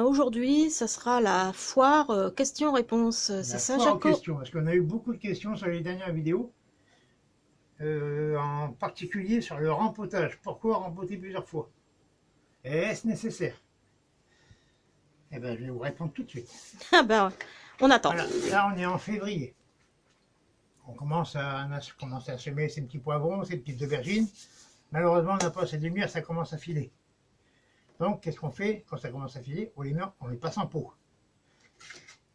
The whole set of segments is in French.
bien aujourd'hui, ça sera la foire questions-réponses. C'est ça, foire aux Jaco? questions, parce qu'on a eu beaucoup de questions sur les dernières vidéos, en particulier sur le rempotage. Pourquoi rempoter plusieurs fois? Et est-ce nécessaire? Eh bien, je vais vous répondre tout de suite. Ah ben, on attend. Voilà, là on est en février. On commence à semer ces petits poivrons, ces petites aubergines. Malheureusement, on n'a pas assez de lumière, ça commence à filer. Donc, qu'est-ce qu'on fait quand ça commence à filer? On les passe en pot.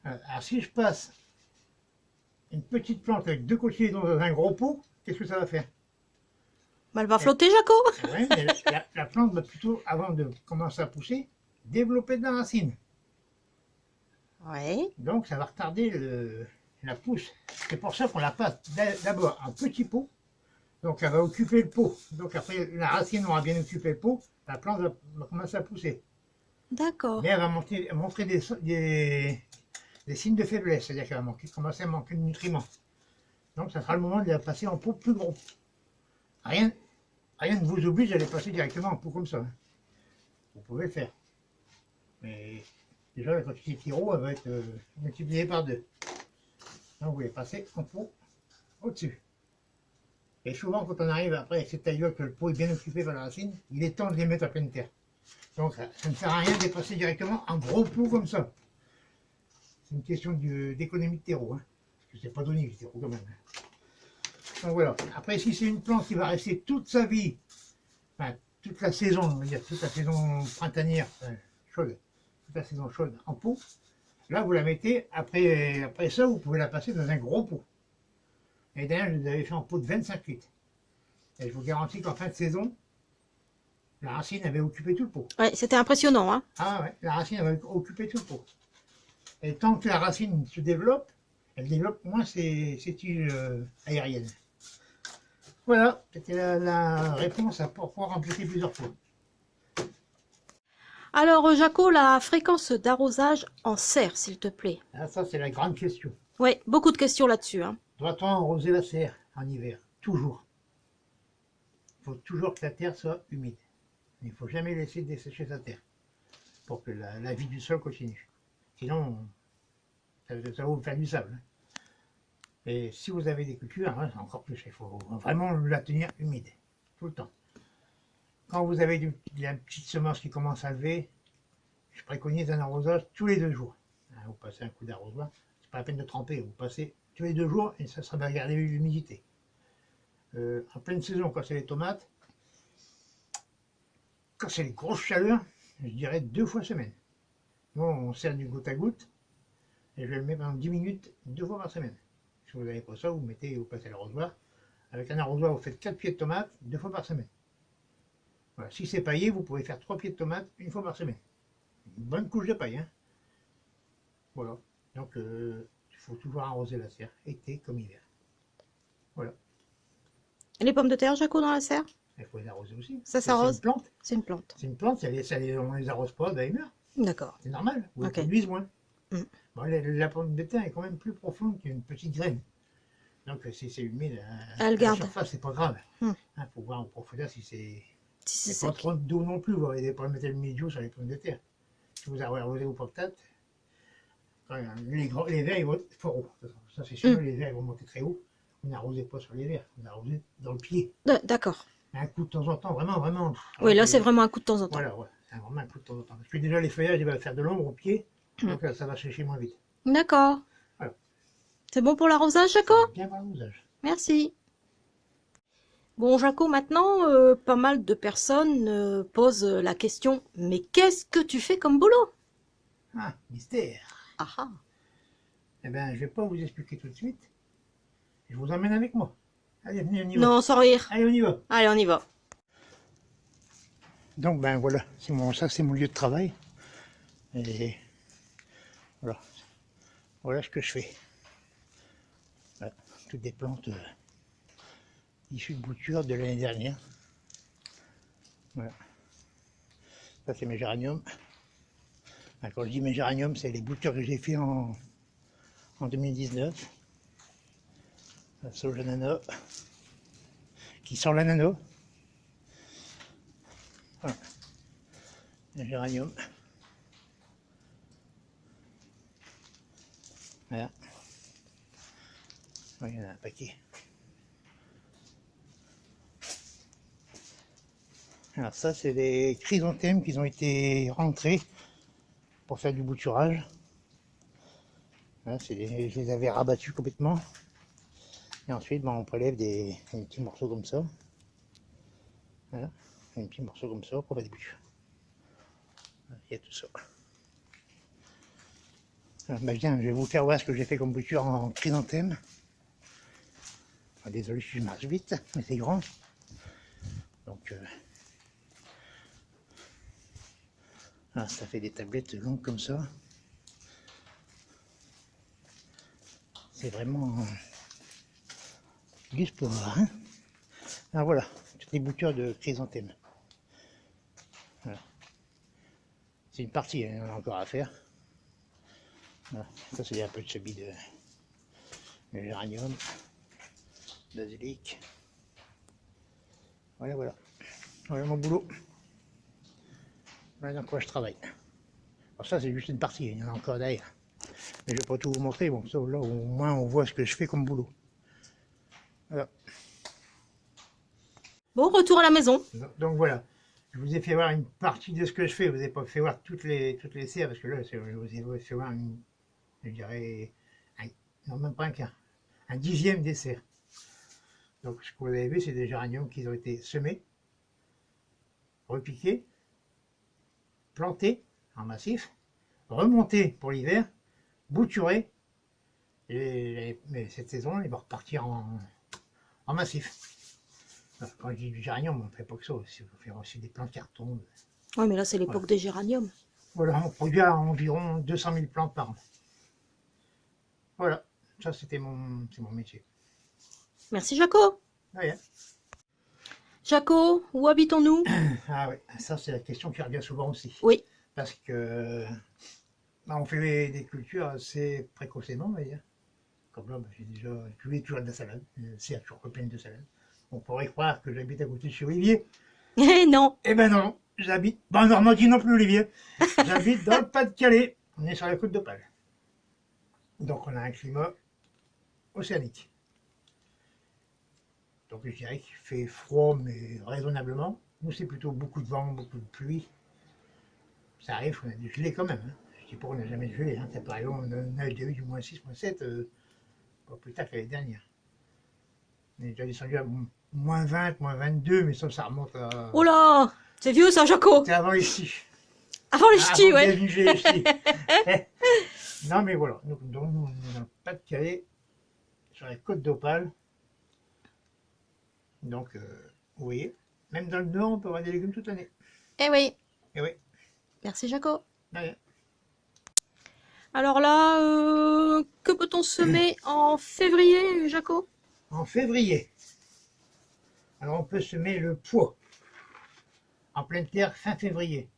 Alors, si je passe une petite plante avec 2 cotylédons dans un gros pot, qu'est-ce que ça va faire? Bah, elle va flotter, Jaco? Ouais, mais la plante va plutôt, avant de commencer à pousser, développer de la racine. Ouais. Donc, ça va retarder la pousse. C'est pour ça qu'on la passe d'abord en petit pot. Donc, elle va occuper le pot. Donc, après, la racine aura bien occupé le pot, la plante va commencer à pousser. D'accord. Mais elle va montrer des signes de faiblesse, c'est-à-dire qu'elle va commencer à manquer de nutriments. Donc, ça sera le moment de la passer en pot plus gros. Rien ne vous oblige à les passer directement en pot comme ça. Vous pouvez le faire. Mais déjà, la quantité de tiro, elle va être multipliée par 2. Donc, vous les passez en pot au-dessus. Et souvent, quand on arrive après avec cette taille-là, que le pot est bien occupé par la racine, il est temps de les mettre à pleine terre. Donc, ça ne sert à rien de les passer directement en gros pot comme ça. C'est une question d'économie de terreau. Hein, parce que c'est pas donné le terreau quand même. Donc voilà. Après, si c'est une plante qui va rester toute sa vie, enfin, toute la saison, on va dire, toute la saison printanière, chaude, toute la saison chaude en pot, là, vous la mettez, après ça, vous pouvez la passer dans un gros pot. Et d'ailleurs, je vous avais fait en pot de 25 litres. Et je vous garantis qu'en fin de saison, la racine avait occupé tout le pot. Ouais, c'était impressionnant, hein. Ah ouais, la racine avait occupé tout le pot. Et tant que la racine se développe, elle développe moins ses tiges aériennes. Voilà, c'était la réponse à pourquoi remplacer plusieurs fois. Alors, Jaco, la fréquence d'arrosage en serre, s'il te plaît. Ah, ça, c'est la grande question. Ouais, beaucoup de questions là-dessus, hein. Doit-on arroser la serre en hiver? Toujours. Il faut toujours que la terre soit humide. Il ne faut jamais laisser dessécher sa terre pour que la vie du sol continue. Sinon, ça va vous faire du sable. Et si vous avez des cultures, hein, encore plus, il faut vraiment la tenir humide, tout le temps. Quand vous avez la petite semence qui commence à lever, je préconise un arrosage tous les 2 jours. Vous passez un coup d'arrosoir, c'est pas la peine de tremper, vous passez tous les 2 jours et ça va garder l'humidité. En pleine saison, quand c'est les tomates, quand c'est les grosses chaleurs, je dirais 2 fois semaine. Moi, on sert du goutte à goutte et je le mets pendant 10 minutes 2 fois par semaine. Si vous n'avez pas ça, vous passez l'arrosoir. Avec un arrosoir, vous faites 4 pieds de tomates 2 fois par semaine. Voilà. Si c'est paillé, vous pouvez faire 3 pieds de tomates 1 fois par semaine. Une bonne couche de paille. Hein. Voilà. Donc, il faut toujours arroser la serre, été comme hiver. Voilà. Et les pommes de terre, Jaco, dans la serre? Il faut les arroser aussi. Ça s'arrose? C'est une plante. C'est une plante. C'est une plante, on les arrose pas, ben ils meurent. D'accord. C'est normal. Ou ils Ok. produisent moins. Mm. Bon, la pomme de terre est quand même plus profonde qu'une petite graine. Donc, si c'est humide, Elle la garde. surface, c'est pas grave. Mm. Faut voir en profondeur si c'est. Si c'est C'est pas sec. trop d'eau non plus, vous n'allez pas mettre le milieu sur les pommes de terre. Si vous arrosez vos patates, les vers ils vont être fort haut. Ça c'est sûr, les vers ils vont monter très haut. Vous n'arrosez pas sur les vers, vous arrosez dans le pied. D'accord. Un coup de temps en temps, vraiment, vraiment. Oui, là c'est vraiment un coup de temps en temps. Voilà, ouais, c'est vraiment un coup de temps en temps. Parce que déjà les feuillages, ils vont faire de l'ombre au pied, donc là, ça va sécher moins vite. D'accord. Voilà. C'est bon pour l'arrosage, Jaco? Bien par l'usage. Merci. Bon, Jaco, maintenant, pas mal de personnes posent la question, mais qu'est-ce que tu fais comme boulot? Ah, mystère. Ah ah. Eh bien, je ne vais pas vous expliquer tout de suite. Je vous emmène avec moi. Allez, venez, on y va. Non, sans rire. Allez, on y va. Allez, on y va. Donc ben voilà, ça c'est mon lieu de travail. Et voilà, voilà ce que je fais. Voilà, toutes des plantes issues de boutures de l'année dernière. Voilà. Ça c'est mes géraniums. Enfin, quand je dis mes géraniums, c'est les boutures que j'ai fait en 2019. La sauge ananas, qui sent l'ananas. Voilà. Les géraniums. Voilà. Oui, il y en a un paquet. Alors ça, c'est des chrysanthèmes qui ont été rentrés pour faire du bouturage. Là, je les avais rabattus complètement. Et ensuite, on prélève des petits morceaux comme ça. Voilà, des petits morceaux comme ça pour faire des bûches. Il y a tout ça. Alors, tiens, je vais vous faire voir ce que j'ai fait comme bouture en chrysanthème. Enfin, désolé si je marche vite, mais c'est grand. Donc, ah, ça fait des tablettes longues comme ça. C'est vraiment du sport, hein. Ah voilà, toutes les boutures de chrysanthème. Voilà. C'est une partie, il y en a encore à faire. Voilà. Ça c'est un peu de semis de géranium, basilic. Voilà, voilà. Voilà mon boulot. Voilà dans quoi je travaille. Alors ça c'est juste une partie, il y en a encore derrière. Mais je vais pas tout vous montrer, bon ça là au moins on voit ce que je fais comme boulot. Voilà. Bon, retour à la maison. Donc voilà, je vous ai fait voir une partie de ce que je fais, je vous ai pas fait voir toutes les serres, parce que là je vous ai fait voir je dirais, non même pas un quart, un dixième des serres. Donc ce que vous avez vu, c'est des géraniums qui ont été semés, repiqués, plantés en massif, remontés pour l'hiver, bouturés, mais cette saison, ils vont repartir en massif. Alors, quand je dis du géranium, on ne fait pas que ça, on fait aussi des plantes carton. Ouais, mais là, c'est l'époque des géraniums. Voilà, on produit à environ 200 000 plantes par an. Voilà, ça c'était c'est mon métier. Merci, Jaco. Rien. Jaco, où habitons-nous? Ah oui, ça c'est la question qui revient souvent aussi. Oui. Parce que on fait des cultures assez précocement, on va dire. Comme là, j'ai déjà cultivé toujours de la salade, c'est toujours plein de salade. On pourrait croire que j'habite à côté de chez Olivier. Eh non. Eh ben non, j'habite pas en Normandie non plus, Olivier. J'habite dans le Pas-de-Calais. On est sur la côte d'Opale. Donc on a un climat océanique. Donc je dirais qu'il fait froid, mais raisonnablement. Nous, c'est plutôt beaucoup de vent, beaucoup de pluie. Ça arrive qu'on a du gelé quand même. Hein. Je dis pas qu'on n'a jamais de gelé. Hein. Par exemple, on a déjà eu du moins 6, moins 7, pas plus tard que l'année dernière. On est déjà descendu à moins 20, moins 22, mais ça remonte à... Oh là, c'est vieux ça, Jaco. C'est avant les ch'tis. Avant les ch'tis, ouais. Les ch'tis. Non, mais voilà. Donc, nous, on est dans le Pas-de-Calais, sur la côte d'Opale. Donc, vous voyez, même dans le Nord, on peut avoir des légumes toute l'année. Eh oui. Et oui. Merci, Jaco. Ouais. Alors là, que peut-on semer en février, Jaco? En février, alors on peut semer le pois en pleine terre fin février.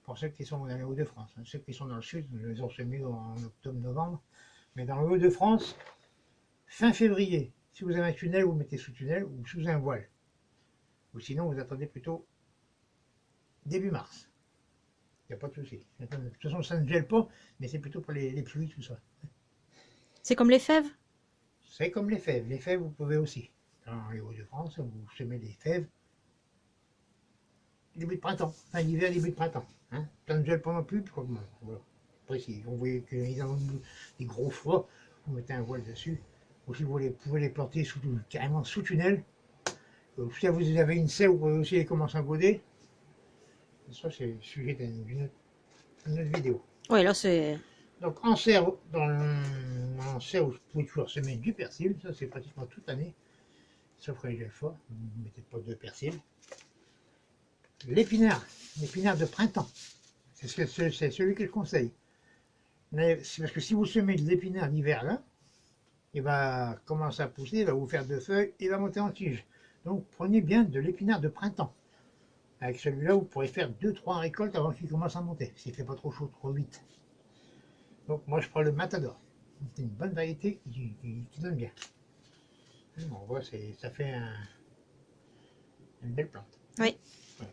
Pour ceux qui sont dans les Hauts-de-France. Hein. Ceux qui sont dans le sud, ils les ont semés en octobre-novembre. Mais dans le Hauts-de-France, fin février. Si vous avez un tunnel, vous mettez sous tunnel ou sous un voile. Ou sinon, vous attendez plutôt début mars. Il n'y a pas de souci. De toute façon, ça ne gèle pas, mais c'est plutôt pour les pluies, tout ça. C'est comme les fèves? C'est comme les fèves. Les fèves, vous pouvez aussi. Dans les Hauts-de-France, vous semez des fèves début de printemps. Fin d'hiver, début de printemps. Hein. Ça ne gèle pas non plus. Voilà. Après, si vous voyez qu'ils ont des gros froids, vous mettez un voile dessus. Ou si vous pouvez les planter carrément sous tunnel. Si vous avez une serre, vous pouvez aussi les commencer à goder. Ça, c'est le sujet d'une autre vidéo. Oui, là, c'est... Donc, en serre, en serre, vous pouvez toujours semer du persil. Ça, c'est pratiquement toute l'année. Sauf quand il gèle fort. Vous ne mettez pas de persil. L'épinard de printemps. C'est celui que je conseille. C'est parce que si vous semez de l'épinard l'hiver, là, il va commencer à pousser, il va vous faire deux feuilles, il va monter en tige. Donc prenez bien de l'épinard de printemps. Avec celui-là, vous pourrez faire 2-3 récoltes avant qu'il commence à monter, s'il ne fait pas trop chaud, trop vite. Donc moi je prends le Matador. C'est une bonne variété qui donne bien. On voit, ça fait une belle plante. Oui. Ouais.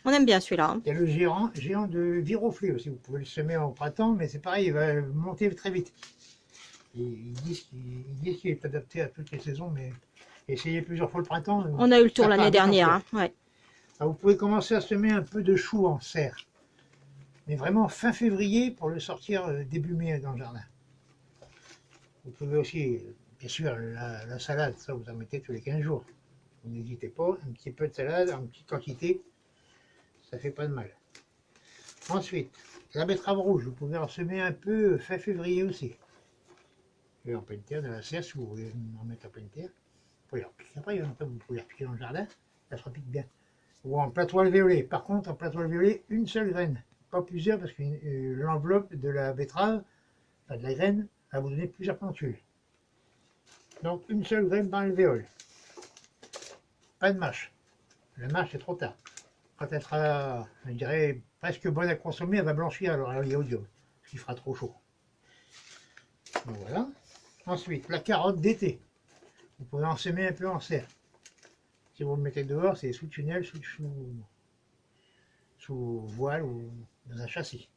On aime bien celui-là. Hein. Il y a le géant de Viroflée aussi. Vous pouvez le semer au printemps, mais c'est pareil, il va monter très vite. Ils disent qu'il est adapté à toutes les saisons, mais essayez plusieurs fois le printemps. On a eu le tour ça l'année part vite en dernière. Hein. fleurs. Ouais. Alors, vous pouvez commencer à semer un peu de chou en serre, mais vraiment fin février pour le sortir début mai dans le jardin. Vous pouvez aussi, bien sûr, la salade, ça vous en mettez tous les 15 jours. Vous n'hésitez pas, un petit peu de salade en petite quantité, ça fait pas de mal. Ensuite, la betterave rouge, vous pouvez en semer un peu fin février aussi. Et en pleine terre, de la serre, si vous voulez en mettre en pleine terre. Vous pouvez leur piquer après, vous pouvez leur piquer dans le jardin, ça se repique bien. Ou en plat toile violet. Par contre, en plat toile violet, une seule graine, pas plusieurs, parce que l'enveloppe de la betterave, enfin de la graine, va vous donner plusieurs plantules. Donc une seule graine dans le véole. Pas de mâche. La mâche, c'est trop tard. Quand elle sera, je dirais, presque bonne à consommer, elle va blanchir alors à l'iodium, ce qui fera trop chaud. Donc voilà. Ensuite, la carotte d'été. Vous pouvez en semer un peu en serre. Si vous le mettez dehors, c'est sous tunnel, sous voile ou dans un châssis.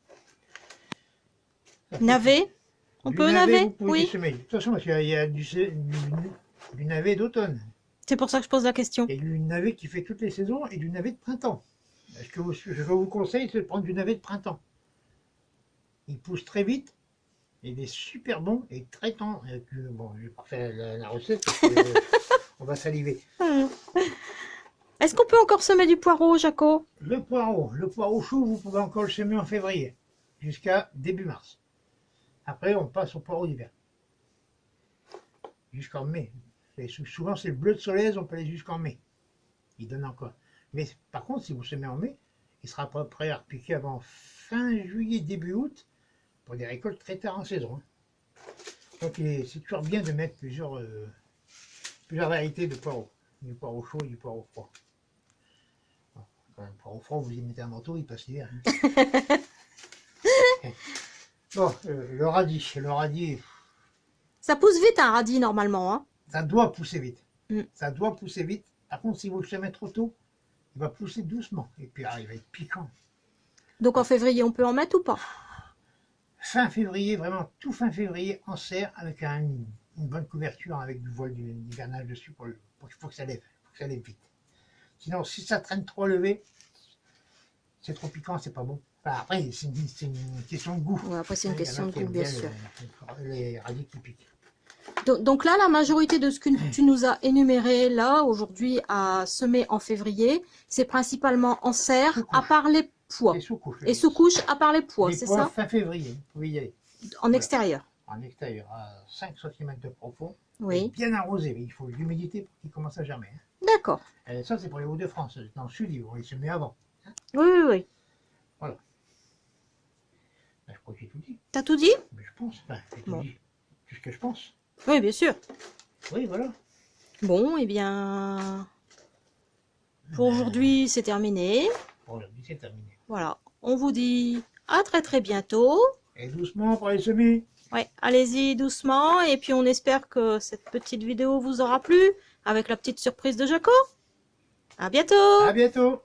Navet. On Du peut navet, navet? vous pouvez Oui. semer. De toute façon, parce qu'il y a du navet d'automne. C'est pour ça que je pose la question. Il y a du navet qui fait toutes les saisons et du navet de printemps. Ce que je vous conseille, c'est de prendre du navet de printemps. Il pousse très vite, il est super bon et très tendre. Et puis, bon, je vais pas faire la recette parce que, on va saliver. Est-ce qu'on peut encore semer du poireau, Jaco? Le poireau chou, vous pouvez encore le semer en février, jusqu'à début mars. Après, on passe au poireau d'hiver. Jusqu'en mai. Et souvent, c'est le bleu de Solèze, on peut aller jusqu'en mai. Il donne encore. Mais par contre, si vous semez en mai, il sera pas prêt à repiquer avant fin juillet, début août, pour des récoltes très tard en saison. Donc, c'est toujours bien de mettre plusieurs variétés de poireaux. Du poireau chaud et du poireau froid. Quand le poireau froid, vous y mettez un manteau, il passe l'hiver. Bon, le radis, Ça pousse vite un radis normalement. Hein. ça doit pousser vite. Mm. Ça doit pousser vite. Par contre, si vous le semez trop tôt, il va pousser doucement. Et puis, il va être piquant. Donc en février, on peut en mettre ou pas? Fin février, vraiment tout fin février, en serre, avec une bonne couverture, avec du voile d'hivernage dessus, pour qu'il faut que ça lève. Faut que ça lève vite. Sinon, si ça traîne trop levé, c'est trop piquant, c'est pas bon. Enfin, après, c'est une question de goût. Ouais, après, c'est une Il y en a question de qui goût, aiment bien bien sûr. les radis qui piquent. Donc là, la majorité de ce que tu nous as énuméré là, aujourd'hui, à semer en février, c'est principalement en serre, à part les pois. Et sous-couche. Et sous-couche, à part les pois, Les c'est pois, ça? fin février, vous pouvez y aller. En Voilà. extérieur. En extérieur, à 5 cm de profond. Oui. Bien arrosé, mais il faut de l'humidité pour qu'il commence à germer. D'accord. Ça, c'est pour les Hauts-de-France. Dans le sud, on les semer avant. Oui, oui, oui. Voilà. Ben, je crois que j'ai tout dit. T'as tout dit? Mais je pense. Enfin, j'ai tout Bon. dit. Tout ce que je pense. Oui, bien sûr. Oui, voilà. Bon, eh bien, pour aujourd'hui, c'est terminé. Bon, aujourd'hui, c'est terminé. Voilà. On vous dit à très très bientôt. Et doucement pour les semis. Ouais, allez-y doucement. Et puis on espère que cette petite vidéo vous aura plu avec la petite surprise de Jaco. À bientôt! À bientôt.